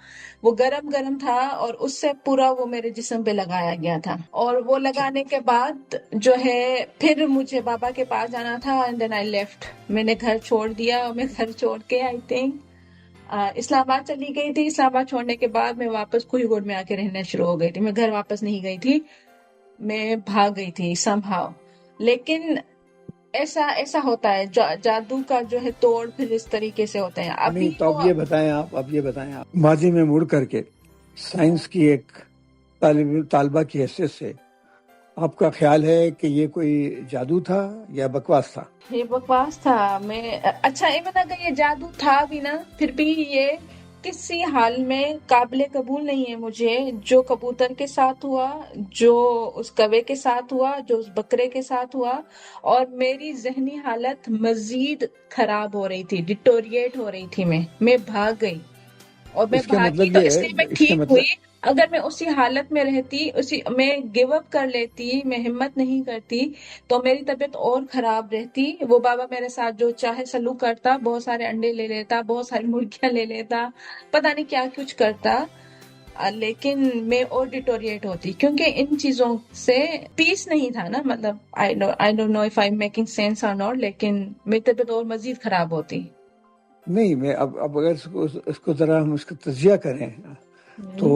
وہ گرم تھا اور اس سے پورا وہ میرے جسم پہ لگایا گیا تھا. اور وہ لگانے کے بعد جو ہے پھر مجھے بابا کے پاس جانا تھا اینڈ دین آئی لیفٹ. میں نے گھر چھوڑ دیا اور میں گھر چھوڑ کے آئی تھنک اسلام آباد چلی گئی تھی. اسلام آباد چھوڑنے کے بعد میں واپس کوئی گوڑ میں آ کے رہنا شروع ہو گئی تھی. میں گھر واپس نہیں گئی تھی, میں بھاگ گئی تھی سم ہاؤ. لیکن ایسا ہوتا ہے, جادو کا جو ہے توڑ پھر اس طریقے سے ہوتے ہیں. ابھی تو اب یہ بتائیں آپ ماضی میں مڑ کر کے سائنس کی ایک طالبہ کی حیثیت سے آپ کا خیال ہے کہ یہ کوئی جادو تھا یا بکواس تھا؟ یہ بکواس تھا. اچھا ایون اگر یہ جادو تھا بھی نا, پھر بھی یہ کسی حال میں قابل قبول نہیں ہے مجھے. جو کبوتر کے ساتھ ہوا, جو اس کوے کے ساتھ ہوا, جو اس بکرے کے ساتھ ہوا, اور میری ذہنی حالت مزید خراب ہو رہی تھی, ڈیٹوریٹ ہو رہی تھی. میں بھاگ گئی اور میں بھاگی تو اس لیے میں ٹھیک ہوئی. اگر میں اسی حالت میں رہتی, میں گیو اپ کر لیتی, میں ہمت نہیں کرتی, تو میری طبیعت اور خراب رہتی. وہ بابا میرے ساتھ جو چاہے سلوک کرتا, بہت سارے انڈے لے لیتا, بہت ساری مرغیاں لے لیتا, پتہ نہیں کیا کچھ کرتا, لیکن میں اور ڈیٹوریٹ ہوتی کیونکہ ان چیزوں سے پیس نہیں تھا نا. مطلب I don't know if I'm making sense or not, لیکن میری طبیعت اور مزید خراب ہوتی. نہیں, میں اب اگر اس کو ذرا ہم اس کا تجزیہ کریں تو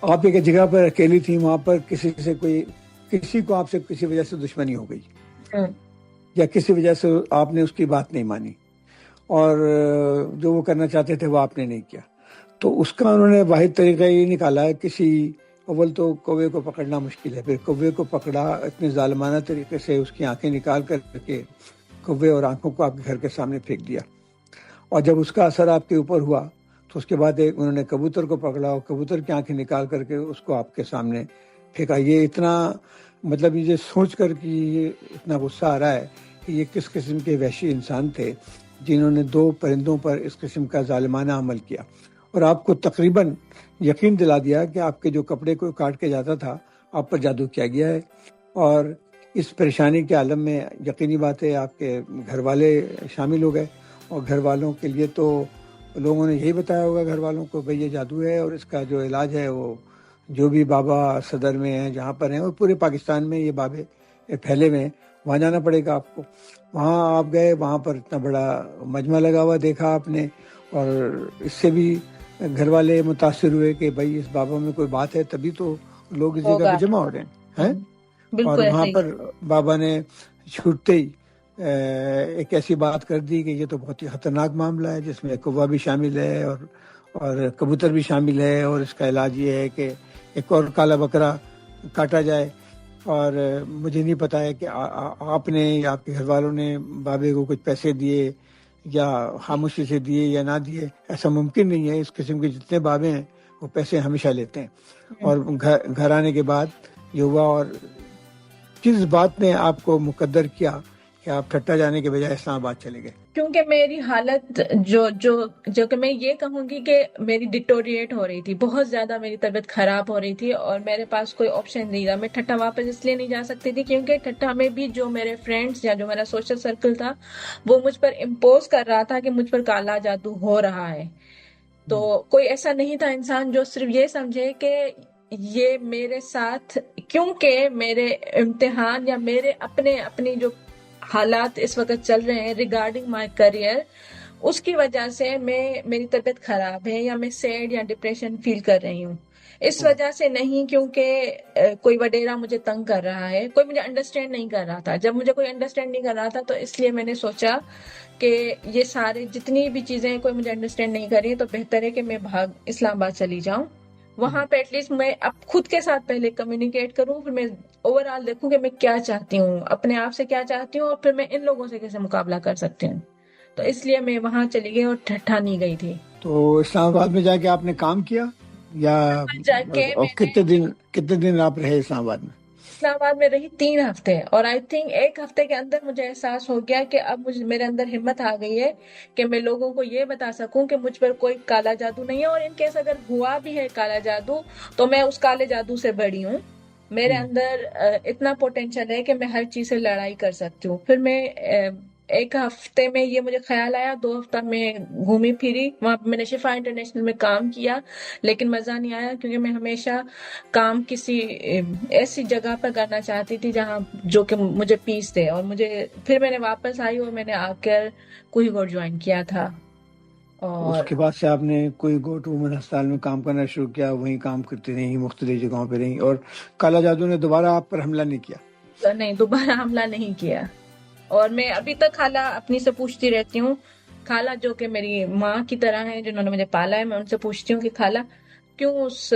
آپ ایک جگہ پر اکیلی تھی, وہاں پر کسی کو آپ سے کسی وجہ سے دشمنی ہو گئی یا کسی وجہ سے آپ نے اس کی بات نہیں مانی اور جو وہ کرنا چاہتے تھے وہ آپ نے نہیں کیا, تو اس کا انہوں نے واحد طریقہ یہ نکالا ہے اول تو کوے کو پکڑنا مشکل ہے, پھر کوے کو پکڑا اتنے ظالمانہ طریقے سے, اس کی آنکھیں نکال کر کے کوے اور آنکھوں کو آپ کے گھر کے سامنے پھینک دیا. اور جب اس کا اثر آپ کے اوپر ہوا تو اس کے بعد انہوں نے کبوتر کو پکڑا اور کبوتر کی آنکھیں نکال کر کے اس کو آپ کے سامنے پھینکا. یہ اتنا مطلب یہ سوچ کر کہ یہ اتنا غصہ آ رہا ہے کہ یہ کس قسم کے وحشی انسان تھے جنہوں نے 2 پرندوں پر اس قسم کا ظالمانہ عمل کیا اور آپ کو تقریباً یقین دلا دیا کہ آپ کے جو کپڑے کو کاٹ کے جاتا تھا آپ پر جادو کیا گیا ہے. اور اس پریشانی کے عالم میں یقینی بات ہے آپ کے گھر والے شامل ہو گئے، اور گھر والوں کے لیے تو لوگوں نے یہی بتایا ہوگا گھر والوں کو بھئی یہ جادو ہے، اور اس کا جو علاج ہے وہ جو بھی بابا صدر میں ہیں جہاں پر ہیں، اور پورے پاکستان میں یہ بابے پھیلے ہوئے ہیں، وہاں جانا پڑے گا آپ کو۔ وہاں آپ گئے، وہاں پر اتنا بڑا مجمع لگا ہوا دیکھا آپ نے، اور اس سے بھی گھر والے متاثر ہوئے کہ بھائی اس بابا میں کوئی بات ہے، تبھی تو لوگ اس جگہ پہ جمع ہو رہے ہیں۔ اور بالکل وہاں ایسے پر بابا نے چھوٹتے ہی ایک ایسی بات کر دی کہ یہ تو بہت ہی خطرناک معاملہ ہے، جس میں کوہ بھی شامل ہے اور کبوتر بھی شامل ہے، اور اس کا علاج یہ ہے کہ ایک اور کالا بکرا کاٹا جائے۔ اور مجھے نہیں پتا ہے کہ آپ نے یا آپ کے گھر والوں نے بابے کو کچھ پیسے دیے یا خاموشی سے دیے یا نہ دیے، ایسا ممکن نہیں ہے۔ اس قسم کے جتنے بابے ہیں وہ پیسے ہمیشہ لیتے ہیں، اور گھر آنے کے بعد یہ ہوا۔ اور کس بات نے آپ کو مقدر کیا کہ آپ ٹھٹا جانے کے بجائے اسلام آباد چلے گئے؟ کیونکہ میری حالت جو کہ میں یہ کہوں گی کہ میری ڈیٹوریٹ ہو رہی تھی، بہت زیادہ میری طبیعت خراب ہو رہی تھی، اور میرے پاس کوئی آپشن نہیں تھا۔ میں ٹھٹا واپس اس لیے نہیں جا سکتی تھی کیونکہ ٹھٹا میں بھی جو میرے فرینڈز یا جو میرا سوشل سرکل تھا وہ مجھ پر امپوز کر رہا تھا کہ مجھ پر کالا جادو ہو رہا ہے۔ تو کوئی ایسا نہیں تھا انسان جو صرف یہ سمجھے کہ یہ میرے ساتھ، کیونکہ میرے امتحان یا میرے اپنی جو حالات اس وقت چل رہے ہیں ریگارڈنگ مائی کریئر، اس کی وجہ سے میری طبیعت خراب ہے یا میں سیڈ یا ڈپریشن فیل کر رہی ہوں، اس وجہ سے نہیں کیونکہ کوئی وڈیرا مجھے تنگ کر رہا ہے، کوئی مجھے انڈرسٹینڈ نہیں کر رہا تھا۔ جب مجھے کوئی انڈرسٹینڈ نہیں کر رہا تھا تو اس لیے میں نے سوچا کہ یہ سارے جتنی بھی چیزیں کوئی مجھے انڈرسٹینڈ نہیں کر رہی تو بہتر ہے کہ میں اسلام آباد چلی جاؤں، وہاں پہ ایٹ لیسٹ میں اب خود کے ساتھ پہلے کمیونیکیٹ کروں، پھر میں اوور آل دیکھوں کہ میں کیا چاہتی ہوں، اپنے آپ سے کیا چاہتی ہوں، اور پھر میں ان لوگوں سے کیسے مقابلہ کر سکتی ہوں۔ تو اس لیے میں وہاں چلی گئی اور ٹھٹھا نہیں گئی تھی۔ تو اسلام آباد میں جا کے آپ نے کام کیا یا جا کے اور کتنے دن آپ رہے اسلام آباد میں؟ اسلام آباد میں رہی 3 ہفتے، اور آئی تھنک 1 ہفتے کے اندر مجھے احساس ہو گیا کہ اب میرے اندر ہمت آ گئی ہے کہ میں لوگوں کو یہ بتا سکوں کہ مجھ پر کوئی کالا جادو نہیں ہے، اور ان کیس اگر ہوا بھی ہے کالا جادو تو میں اس کالے جادو سے بڑی ہوں، میرے اندر اتنا پوٹینشل ہے کہ میں ہر چیز سے لڑائی کر سکتی ہوں۔ پھر میں 1 ہفتے میں یہ مجھے خیال آیا، 2 ہفتہ میں گھومی پھری، وہاں پہ میں نے شفا انٹرنیشنل میں کام کیا، لیکن مزہ نہیں آیا کیونکہ میں ہمیشہ کام کسی ایسی جگہ پر کرنا چاہتی تھی جہاں جو کہ مجھے پیس دے، اور پھر میں نے واپس آئی اور میں نے آ کر کوئی گوٹ جوائن کیا تھا۔ اور اس کے بعد سے آپ نے کوئی گوٹ وومن ہسپتال میں کام کرنا شروع کیا، وہیں کام کرتی رہی، مختلف جگہوں پہ رہی، اور کالا جادو نے دوبارہ آپ پر حملہ نہیں کیا؟ نہیں، دوبارہ حملہ نہیں کیا، اور میں ابھی تک خالہ اپنی سے پوچھتی رہتی ہوں، خالہ جو کہ میری ماں کی طرح ہیں جنہوں نے مجھے پالا ہے، میں ان سے پوچھتی ہوں کہ خالہ کیوں اس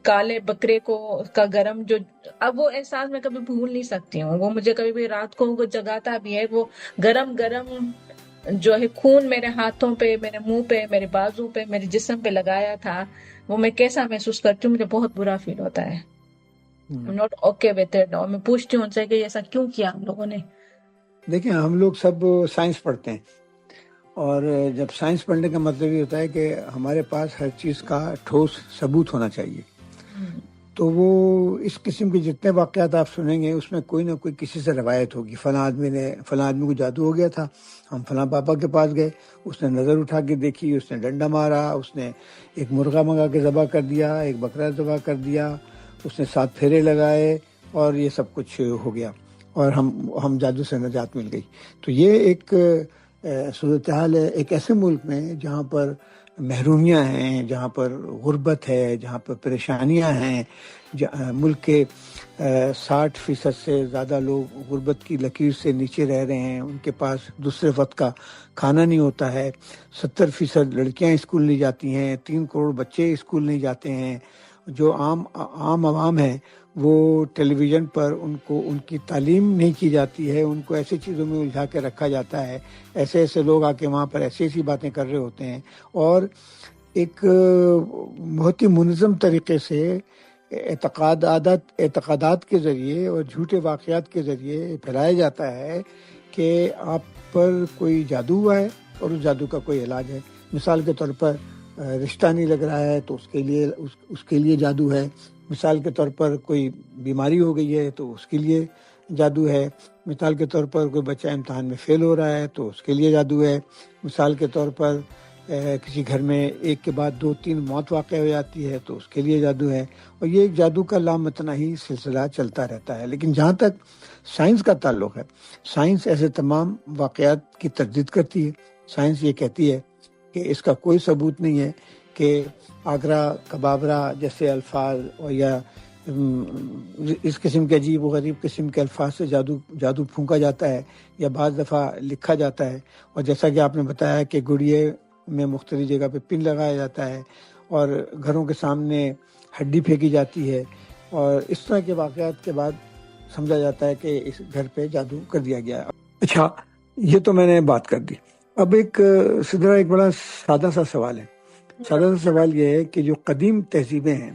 کالے بکرے کو کا گرم جو اب وہ احساس میں کبھی بھول نہیں سکتی ہوں، وہ مجھے کبھی بھی رات کو جگاتا بھی ہے، وہ گرم جو ہے خون میرے ہاتھوں پہ، میرے منہ پہ، میرے بازو پہ، میرے جسم پہ لگایا تھا، وہ میں کیسا محسوس کرتی ہوں، مجھے بہت برا فیل ہوتا ہے۔ I'm not okay with it، اور میں پوچھتی ہوں ان سے کہ ایسا کیوں کیا ہم لوگوں نے۔ دیکھیں ہم لوگ سب سائنس پڑھتے ہیں، اور جب سائنس پڑھنے کا مطلب یہ ہوتا ہے کہ ہمارے پاس ہر چیز کا ٹھوس ثبوت ہونا چاہیے، تو وہ اس قسم کے جتنے واقعات آپ سنیں گے اس میں کوئی نہ کوئی کسی سے روایت ہوگی، فلاں آدمی کو جادو ہو گیا تھا، ہم فلاں پاپا کے پاس گئے، اس نے نظر اٹھا کے دیکھی، اس نے ڈنڈا مارا، اس نے ایک مرغا منگا کے ذبح کر دیا، ایک بکرا ذبح کر دیا، اس نے 7 پھیرے لگائے، اور یہ سب کچھ ہو گیا، اور ہم جادو سے نجات مل گئی۔ تو یہ ایک صورتحال ہے ایک ایسے ملک میں جہاں پر محرومیاں ہیں، جہاں پر غربت ہے، جہاں پر پریشانیاں ہیں، ملک کے 60% سے زیادہ لوگ غربت کی لکیر سے نیچے رہ رہے ہیں، ان کے پاس دوسرے وقت کا کھانا نہیں ہوتا ہے، 70% لڑکیاں اسکول نہیں جاتی ہیں، 3 کروڑ بچے اسکول نہیں جاتے ہیں، جو عام عوام ہیں وہ ٹیلی ویژن پر ان کی تعلیم نہیں کی جاتی ہے، ان کو ایسی چیزوں میں الجھا کے رکھا جاتا ہے، ایسے لوگ آ کے وہاں پر ایسی باتیں کر رہے ہوتے ہیں، اور ایک بہت ہی منظم طریقے سے اعتقادات کے ذریعے اور جھوٹے واقعات کے ذریعے پھیلایا جاتا ہے کہ آپ پر کوئی جادو ہوا ہے اور اس جادو کا کوئی علاج ہے۔ مثال کے طور پر رشتہ نہیں لگ رہا ہے تو اس کے لیے جادو ہے، مثال کے طور پر کوئی بیماری ہو گئی ہے تو اس کے لیے جادو ہے. مثال کے طور پر کوئی بچہ امتحان میں فیل ہو رہا ہے تو اس کے لیے جادو ہے. مثال کے طور پر کسی گھر میں ایک کے بعد 2-3 موت واقع ہو جاتی ہے تو اس کے لیے جادو ہے. اور یہ ایک جادو کا لامتناہی سلسلہ چلتا رہتا ہے. لیکن جہاں تک سائنس کا تعلق ہے، سائنس ایسے تمام واقعات کی تردید کرتی ہے. سائنس یہ کہتی ہے کہ اس کا کوئی ثبوت نہیں ہے کہ آگرہ کبابرہ جیسے الفاظ اور یا اس قسم کے عجیب و غریب قسم کے الفاظ سے جادو پھونکا جاتا ہے یا بعض دفعہ لکھا جاتا ہے. اور جیسا کہ آپ نے بتایا کہ گڑیے میں مختلف جگہ پہ پن لگایا جاتا ہے اور گھروں کے سامنے ہڈی پھینکی جاتی ہے، اور اس طرح کے واقعات کے بعد سمجھا جاتا ہے کہ اس گھر پہ جادو کر دیا گیا ہے. اچھا، یہ تو میں نے بات کر دی. اب ایک بڑا سادہ سا سوال ہے. سادہ سا سوال یہ ہے کہ جو قدیم تہذیبیں ہیں،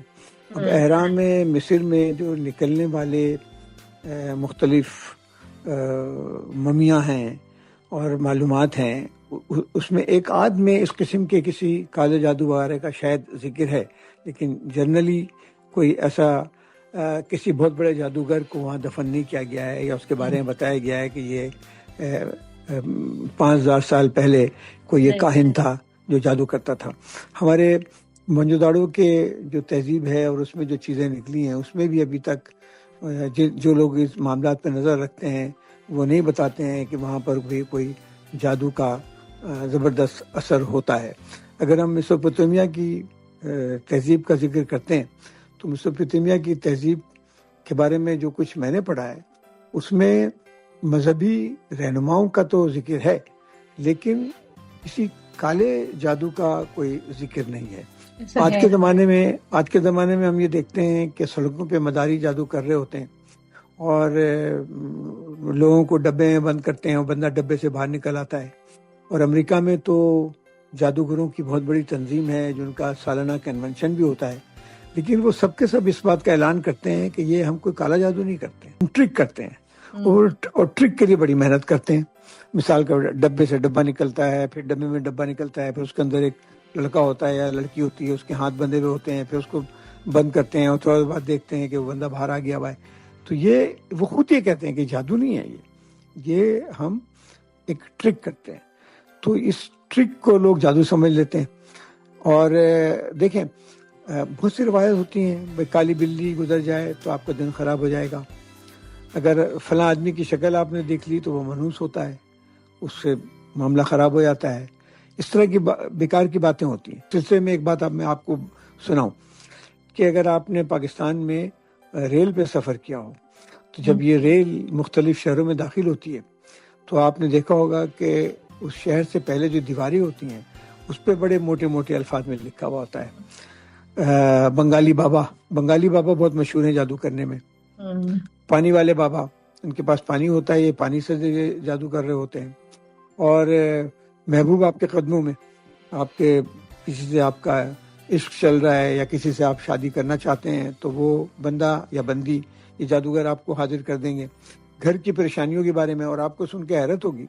اب اہرام مصر میں جو نکلنے والے مختلف ممیاں ہیں اور معلومات ہیں، اس میں ایک آدھ میں اس قسم کے کسی کالے جادو وغیرہ کا شاید ذکر ہے، لیکن جنرلی کوئی ایسا کسی بہت بڑے جادوگر کو وہاں دفن نہیں کیا گیا ہے یا اس کے بارے میں بتایا گیا ہے کہ یہ 5000 سال پہلے کوئی یہ کاہن تھا جو جادو کرتا تھا. ہمارے موہنجو کے جو تہذیب ہے اور اس میں جو چیزیں نکلی ہیں، اس میں بھی ابھی تک جو لوگ اس معاملات پہ نظر رکھتے ہیں وہ نہیں بتاتے ہیں کہ وہاں پر بھی کوئی جادو کا زبردست اثر ہوتا ہے. اگر ہم میسوپوٹیمیا کی تہذیب کا ذکر کرتے ہیں تو میسوپوٹیمیا کی تہذیب کے بارے میں جو کچھ میں نے پڑھا ہے اس میں مذہبی رہنماؤں کا تو ذکر ہے، لیکن کسی کالے جادو کا کوئی ذکر نہیں ہے. آج کے زمانے میں ہم یہ دیکھتے ہیں کہ سڑکوں پہ مداری جادو کر رہے ہوتے ہیں اور لوگوں کو ڈبے میں بند کرتے ہیں اور بندہ ڈبے سے باہر نکل آتا ہے. اور امریکہ میں تو جادوگروں کی بہت بڑی تنظیم ہے جن کا سالانہ کنونشن بھی ہوتا ہے، لیکن وہ سب کے سب اس بات کا اعلان کرتے ہیں کہ یہ ہم کوئی کالا جادو نہیں کرتے، ہم ٹرک کرتے ہیں اور ٹرک کے لیے بڑی محنت کرتے ہیں. مثال کا ڈبے سے ڈبہ نکلتا ہے، پھر ڈبے میں ڈبہ نکلتا ہے، پھر اس کے اندر ایک لڑکا ہوتا ہے یا لڑکی ہوتی ہے، اس کے ہاتھ بندھے ہوئے ہوتے ہیں، پھر اس کو بند کرتے ہیں اور تھوڑا بعد دیکھتے ہیں کہ وہ بندہ باہر آ گیا ہوا ہے. تو یہ وہ خود یہ کہتے ہیں کہ جادو نہیں ہے، یہ ہم ایک ٹرک کرتے ہیں. تو اس ٹرک کو لوگ جادو سمجھ لیتے ہیں. اور دیکھیں بہت سی روایت ہوتی ہیں، بھائی کالی بلی گزر جائے تو آپ کا دن خراب ہو جائے گا، اگر فلاں آدمی کی شکل آپ نے دیکھ لی تو وہ منحوس ہوتا ہے، اس سے معاملہ خراب ہو جاتا ہے. اس طرح کی بیکار کی باتیں ہوتی ہیں. سلسلے میں ایک بات میں آپ کو سناؤں کہ اگر آپ نے پاکستان میں ریل پہ سفر کیا ہو تو جب یہ ریل مختلف شہروں میں داخل ہوتی ہے تو آپ نے دیکھا ہوگا کہ اس شہر سے پہلے جو دیواریں ہوتی ہیں اس پہ بڑے موٹے موٹے الفاظ میں لکھا ہوا ہوتا ہے بنگالی بابا بہت مشہور ہیں جادو کرنے میں. پانی والے بابا، ان کے پاس پانی ہوتا ہے، یہ پانی سے جادو کر رہے ہوتے ہیں. اور محبوب آپ کے قدموں میں، آپ کے کسی سے آپ کا عشق چل رہا ہے یا کسی سے آپ شادی کرنا چاہتے ہیں تو وہ بندہ یا بندی یہ جادوگر آپ کو حاضر کر دیں گے گھر کی پریشانیوں کے بارے میں. اور آپ کو سن کے حیرت ہوگی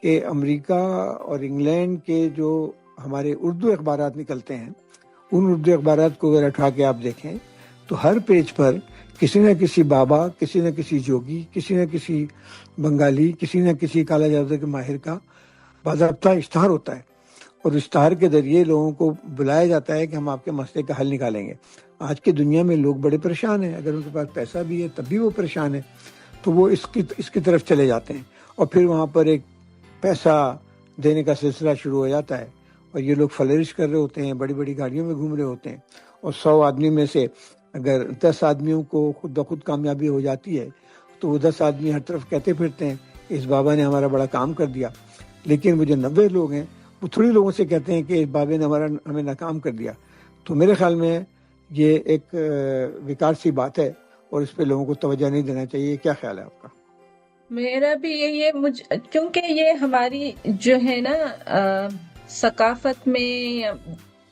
کہ امریکہ اور انگلینڈ کے جو ہمارے اردو اخبارات نکلتے ہیں، ان اردو اخبارات کو اگر اٹھا کے آپ دیکھیں تو ہر پیج پر کسی نہ کسی بابا، کسی نہ کسی جوگی، کسی نہ کسی بنگالی، کسی نہ کسی کالا جادو کے ماہر کا باضابطہ اشتہار ہوتا ہے، اور اشتہار کے ذریعے لوگوں کو بلایا جاتا ہے کہ ہم آپ کے مسئلے کا حل نکالیں گے. آج کی دنیا میں لوگ بڑے پریشان ہیں، اگر ان کے پاس پیسہ بھی ہے تب بھی وہ پریشان ہیں، تو وہ اس کی طرف چلے جاتے ہیں اور پھر وہاں پر ایک پیسہ دینے کا سلسلہ شروع ہو جاتا ہے. اور یہ لوگ فلرش کر رہے ہوتے ہیں، بڑی بڑی گاڑیوں میں گھوم رہے ہوتے ہیں، اور 100 آدمی میں سے اگر 10 آدمیوں کو خود بخود کامیابی ہو جاتی ہے تو وہ 10 آدمی ہر طرف کہتے پھرتے ہیں اس بابا نے ہمارا بڑا کام کر دیا. لیکن وہ جو 90 لوگ ہیں وہ تھوڑی لوگوں سے کہتے ہیں کہ اس بابے نے ہمیں ناکام کر دیا. تو میرے خیال میں یہ ایک ویکار سی بات ہے اور اس پہ لوگوں کو توجہ نہیں دینا چاہیے. کیا خیال ہے آپ کا؟ میرا بھی یہی ہے، کیونکہ یہ ہماری جو ہے نا ثقافت میں،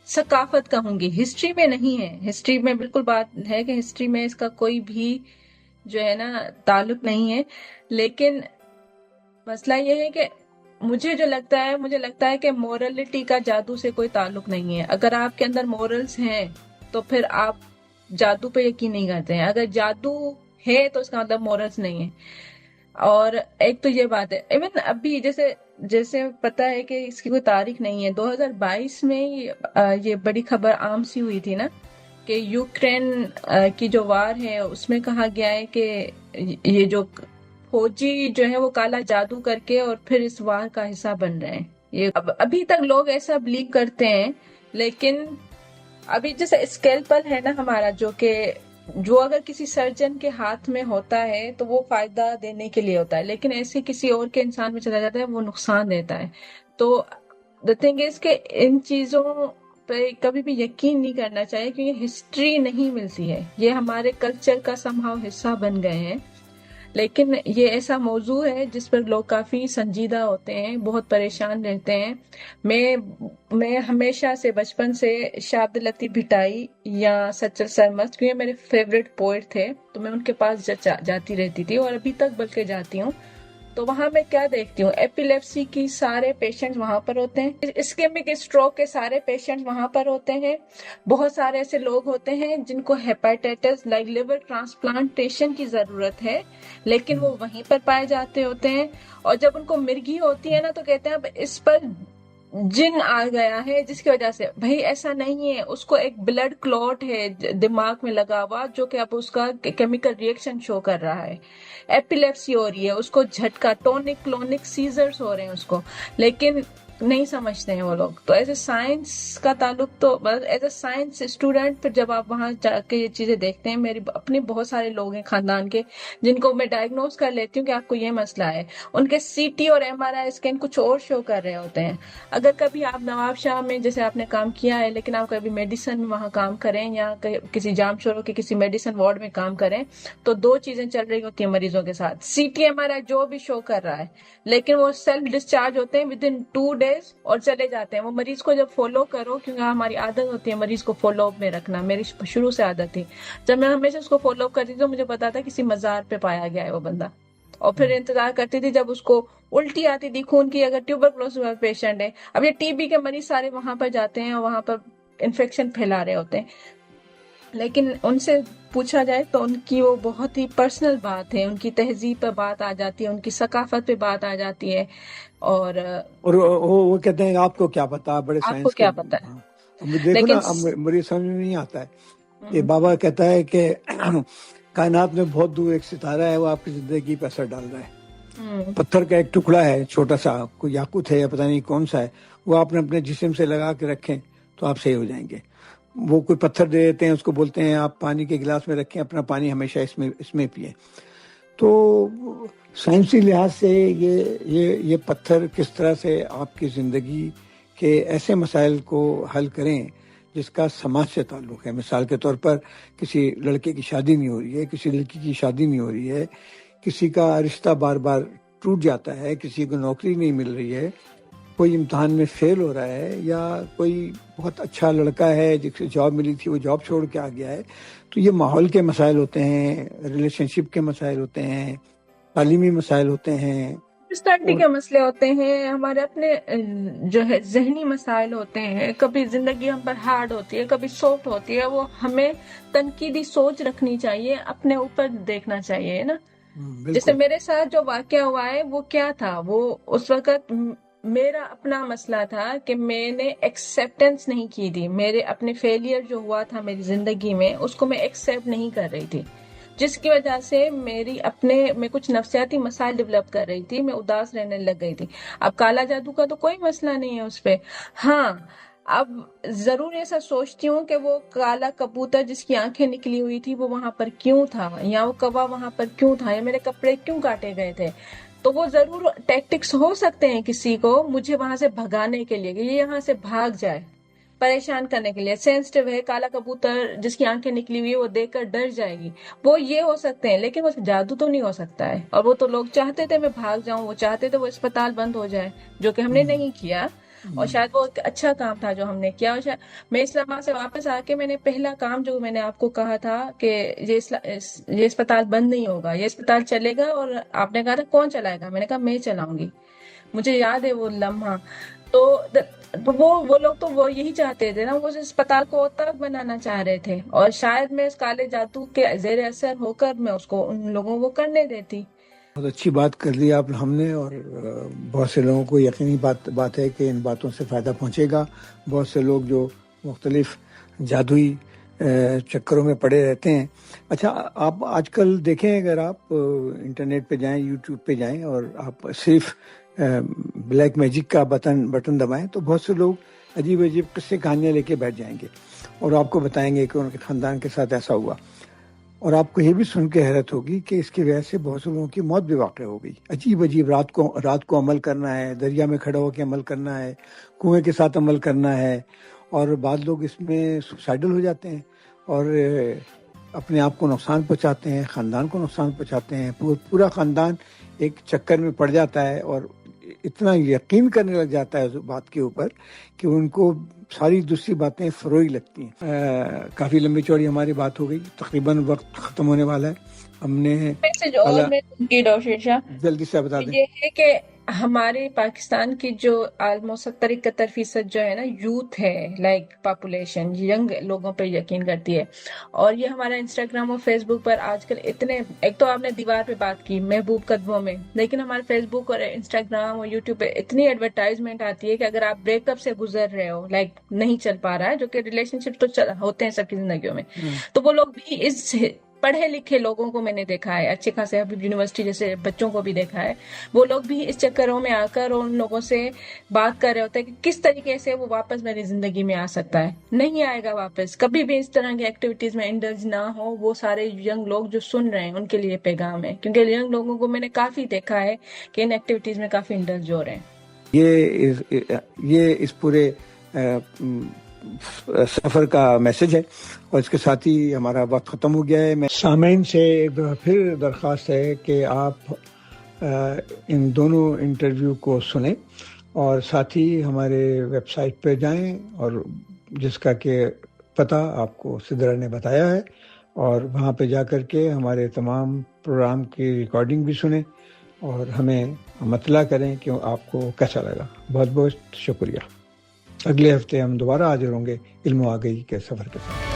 ثقافت کہوں گی، ہسٹری میں نہیں ہے. ہسٹری میں بالکل بات ہے کہ ہسٹری میں اس کا کوئی بھی جو ہے نا تعلق نہیں ہے. لیکن مسئلہ یہ ہے کہ مجھے لگتا ہے کہ مورلٹی کا جادو سے کوئی تعلق نہیں ہے. اگر آپ کے اندر مورلز ہیں تو پھر آپ جادو پہ یقین نہیں کرتے ہیں. اگر جادو ہے تو اس کا مطلب مورلز نہیں ہے. اور ایک تو یہ بات ہے، ایون ابھی جیسے پتا ہے کہ اس کی کوئی تاریخ نہیں ہے، 2022 میں یہ بڑی خبر عام سی ہوئی تھی نا کہ یوکرین کی جو وار ہے اس میں کہا گیا ہے کہ یہ جو فوجی جو ہے وہ کالا جادو کر کے اور پھر اس وار کا حصہ بن رہے ہیں. یہ ابھی تک لوگ ایسا بلیو کرتے ہیں، لیکن ابھی جیسے اسکیلپل ہے نا ہمارا، جو اگر کسی سرجن کے ہاتھ میں ہوتا ہے تو وہ فائدہ دینے کے لیے ہوتا ہے، لیکن ایسے کسی اور کے انسان میں چلا جاتا ہے وہ نقصان دیتا ہے. تو the thing is کہ ان چیزوں پہ کبھی بھی یقین نہیں کرنا چاہیے، کیونکہ ہسٹری نہیں ملتی ہے، یہ ہمارے کلچر کا somehow حصہ بن گئے ہیں. لیکن یہ ایسا موضوع ہے جس پر لوگ کافی سنجیدہ ہوتے ہیں، بہت پریشان رہتے ہیں. میں ہمیشہ سے بچپن سے شاہ عبد اللطیف بھٹائی یا سچل سرمست، کیونکہ میرے فیوریٹ پوئٹ تھے، تو میں ان کے پاس جاتی رہتی تھی اور ابھی تک بلکہ جاتی ہوں. تو وہاں میں کیا دیکھتی ہوں، ایپیلیپسی کی سارے پیشنٹ وہاں پر ہوتے ہیں، اسکیمک اسٹروک کے سارے پیشنٹ وہاں پر ہوتے ہیں. بہت سارے ایسے لوگ ہوتے ہیں جن کو ہیپاٹائٹس لائک لیور ٹرانسپلانٹیشن کی ضرورت ہے، لیکن وہ وہیں پر پائے جاتے ہوتے ہیں. اور جب ان کو مرگی ہوتی ہے نا تو کہتے ہیں اب اس پر جن آ گیا ہے، جس کی وجہ سے بھائی ایسا نہیں ہے، اس کو ایک بلڈ کلوٹ ہے دماغ میں لگا ہوا جو کہ اب اس کا کیمیکل ریئیکشن شو کر رہا ہے. ایپیلیپسی ہو رہی ہے، اس کو جھٹکا، ٹونک کلونک سیزرز ہو رہے ہیں اس کو، لیکن نہیں سمجھتے ہیں وہ لوگ. تو ایز اے سائنس کا تعلق تو ایز اے سائنس اسٹوڈنٹ پھر جب آپ وہاں جا کے یہ چیزیں دیکھتے ہیں، میری اپنے بہت سارے لوگ ہیں خاندان کے جن کو میں ڈائگنوز کر لیتی ہوں کہ آپ کو یہ مسئلہ ہے، ان کے سی ٹی اور ایم آر آئی اسکین کچھ اور شو کر رہے ہوتے ہیں. اگر کبھی آپ نواب شاہ میں جیسے آپ نے کام کیا ہے، لیکن آپ کبھی میڈیسن وہاں کام کریں یا کسی جام شوروں کے کسی میڈیسن وارڈ میں کام کریں تو دو چیزیں چل رہی ہوتی ہیں مریضوں کے ساتھ. سی ٹی ایم آر آئی جو بھی شو کر رہا ہے، لیکن وہ سیلف ڈسچارج ہوتے ہیں ود ان 2 days اور چلے جاتے ہیں. وہ مریض کو جب فالو کرو، کیونکہ ہماری عادت ہوتی ہے مریض کو فالو اپ میں رکھنا، میری شروع سے عادت تھی. جب میں ہمیشہ اس کو فالو اپ کرتی تھی تو مجھے پتا تھا کسی مزار پہ پایا گیا ہے وہ بندہ، اور پھر انتظار کرتی تھی جب اس کو الٹی آتی تھی خون کی، اگر ٹیوبرکلوسس پیشنٹ ہے. اب یہ ٹی بی کے مریض سارے وہاں پر جاتے ہیں اور وہاں پر انفیکشن پھیلا رہے ہوتے ہیں، لیکن ان سے پوچھا جائے تو ان کی وہ بہت ہی پرسنل بات ہے، ان کی تہذیب پہ بات آ جاتی ہے، ان کی ثقافت پہ بات آ جاتی ہے. اور وہ کہتے ہیں آپ کو کیا پتا، بڑے آپ کو سائنس کے. کیا پتا ہے. دیکھو نا، لیکن اب مجھے سمجھ میں نہیں آتا ہے کہ بابا کہتا ہے کہ کائنات میں بہت دور ایک ستارہ ہے، وہ آپ کی زندگی پہ اثر ڈال رہا ہے. پتھر کا ایک ٹکڑا ہے چھوٹا سا، کوئی یاقوت ہے یا پتہ نہیں کون سا ہے، وہ آپ نے اپنے جسم سے لگا کے رکھیں تو آپ صحیح ہو جائیں گے. وہ کوئی پتھر دے دیتے ہیں، اس کو بولتے ہیں آپ پانی کے گلاس میں رکھیں، اپنا پانی ہمیشہ اس میں پئیں. تو سائنسی لحاظ سے یہ پتھر کس طرح سے آپ کی زندگی کے ایسے مسائل کو حل کریں جس کا سماج سے تعلق ہے. مثال کے طور پر کسی لڑکے کی شادی نہیں ہو رہی ہے، کسی لڑکی کی شادی نہیں ہو رہی ہے، کسی کا رشتہ بار بار ٹوٹ جاتا ہے، کسی کو نوکری نہیں مل رہی ہے، کوئی امتحان میں فیل ہو رہا ہے، یا کوئی بہت اچھا لڑکا ہے جس کو جاب ملی تھی وہ جاب چھوڑ کے آ گیا ہے. تو یہ ماحول کے مسائل ہوتے ہیں، ریلیشن شپ کے مسائل ہوتے ہیں، تعلیمی مسائل ہوتے ہیں، پرسنالٹی کے مسئلے ہوتے ہیں، ہمارے اپنے جو ہے ذہنی مسائل ہوتے ہیں. کبھی زندگی ہم پر ہارڈ ہوتی ہے، کبھی سافٹ ہوتی ہے. وہ ہمیں تنقیدی سوچ رکھنی چاہیے، اپنے اوپر دیکھنا چاہیے نا. جیسے میرے ساتھ جو واقعہ ہوا ہے وہ کیا تھا، وہ اس وقت میرا اپنا مسئلہ تھا کہ میں نے ایکسیپٹنس نہیں کی تھی. میرے اپنے فیلئر جو ہوا تھا میری زندگی میں، اس کو میں ایکسیپٹ نہیں کر رہی تھی، جس کی وجہ سے میں کچھ نفسیاتی مسائل ڈیولپ کر رہی تھی. میں اداس رہنے لگ گئی تھی. اب کالا جادو کا تو کوئی مسئلہ نہیں ہے اس پہ. ہاں، اب ضرور ایسا سوچتی ہوں کہ وہ کالا کبوتر جس کی آنکھیں نکلی ہوئی تھی وہ وہاں پر کیوں تھا، یا وہ کوا وہاں پر کیوں تھا، یا میرے کپڑے کیوں کاٹے گئے تھے. تو وہ ضرور ٹیکٹکس ہو سکتے ہیں کسی کو مجھے وہاں سے بھگانے کے لیے، کہ یہ یہاں سے بھاگ جائے، پریشان کرنے کے لیے. سینسٹیو ہے، کالا کبوتر جس کی آنکھیں نکلی ہوئی ہے وہ دیکھ کر ڈر جائے گی. وہ یہ ہو سکتے ہیں، لیکن وہ جادو تو نہیں ہو سکتا ہے. اور وہ تو لوگ چاہتے تھے میں بھاگ جاؤں، وہ چاہتے تھے وہ اسپتال بند ہو جائے، جو کہ ہم نے نہیں کیا. اور شاید وہ ایک اچھا کام تھا جو ہم نے کیا. اور میں اسلام آباد سے واپس آ کے میں نے پہلا کام جو میں نے آپ کو کہا تھا کہ یہ اسپتال بند نہیں ہوگا، یہ اسپتال چلے گا. اور آپ نے کہا تھا کون چلائے گا، میں نے کہا میں چلاؤں گی. مجھے یاد ہے وہ لمحہ تو وہ لوگ تو وہ یہی چاہتے تھے نا، وہ اس اسپتال کو اور تک بنانا چاہ رہے تھے، اور شاید میں اس کالے جادو کے زیر اثر ہو کر میں اس کو ان لوگوں کو کرنے دیتی. بہت اچھی بات کر لی آپ ہم نے، اور بہت سے لوگوں کو یقینی بات ہے کہ ان باتوں سے فائدہ پہنچے گا. بہت سے لوگ جو مختلف جادوئی چکروں میں پڑے رہتے ہیں. اچھا، آپ آج کل دیکھیں، اگر آپ انٹرنیٹ پہ جائیں، یوٹیوب پہ جائیں، اور آپ صرف بلیک میجک کا بٹن دبائیں، تو بہت سے لوگ عجیب عجیب قصے کہانیاں لے کے بیٹھ جائیں گے اور آپ کو بتائیں گے کہ ان کے خاندان کے ساتھ ایسا ہوا. اور آپ کو یہ بھی سن کے حیرت ہوگی کہ اس کی وجہ سے بہت سے لوگوں کی موت بھی واقع ہو گئی. عجیب عجیب رات کو عمل کرنا ہے، دریا میں کھڑا ہو کے عمل کرنا ہے، کنویں کے ساتھ عمل کرنا ہے، اور بعض لوگ اس میں سوسائڈل ہو جاتے ہیں اور اپنے آپ کو نقصان پہنچاتے ہیں، خاندان کو نقصان پہنچاتے ہیں. پورا خاندان ایک چکر میں پڑ جاتا ہے اور اتنا یقین کرنے لگ جاتا ہے اس بات کے اوپر کہ ان کو ساری دوسری باتیں فروئی لگتی ہیں. کافی لمبی چوڑی ہماری بات ہو گئی، تقریباً وقت ختم ہونے والا ہے. ہم نے جلدی سے بتا دیں، یہ ہے کہ ہمارے پاکستان کی جو آلموسٹ 70-71% جو ہے نا یوتھ ہے، لائک پاپولیشن ینگ لوگوں پہ یقین کرتی ہے. اور یہ ہمارا انسٹاگرام اور فیس بک پر آج کل اتنے، ایک تو آپ نے دیوار پہ بات کی محبوب قدموں میں، لیکن ہمارے فیس بک اور انسٹاگرام اور یوٹیوب پہ اتنی ایڈورٹائزمنٹ آتی ہے کہ اگر آپ بریک اپ سے گزر رہے ہو، لائک نہیں چل پا رہا ہے، جو کہ ریلیشن شپ تو ہوتے ہیں سب کی زندگیوں میں، تو وہ لوگ بھی اس پڑھے لکھے لوگوں کو میں نے دیکھا ہے، اچھے خاصے یونیورسٹی جیسے بچوں کو بھی دیکھا ہے، وہ لوگ بھی اس چکروں میں آ کر ان لوگوں سے بات کر رہے ہوتے ہیں کہ کس طریقے سے وہ واپس میری زندگی میں آ سکتا ہے. نہیں آئے گا واپس کبھی بھی. اس طرح کی ایکٹیویٹیز میں انڈلج نہ ہو. وہ سارے ینگ لوگ جو سن رہے ہیں ان کے لیے پیغام ہے، کیونکہ ینگ لوگوں کو میں نے کافی دیکھا ہے کہ ان ایکٹیویٹیز میں کافی انڈلج ہو رہے ہیں. یہ اس پورے سفر کا میسج ہے، اور اس کے ساتھ ہی ہمارا وقت ختم ہو گیا ہے. میں سامعین سے ایک بار پھر درخواست ہے کہ آپ ان دونوں انٹرویو کو سنیں، اور ساتھ ہی ہمارے ویب سائٹ پہ جائیں، اور جس کا کہ پتہ آپ کو سدرا نے بتایا ہے، اور وہاں پہ جا کر کے ہمارے تمام پروگرام کی ریکارڈنگ بھی سنیں اور ہمیں مطلع کریں کہ آپ کو کیسا لگا. بہت بہت شکریہ. اگلے ہفتے ہم دوبارہ حاضر ہوں گے علم و آگہی کے سفر کے ساتھ.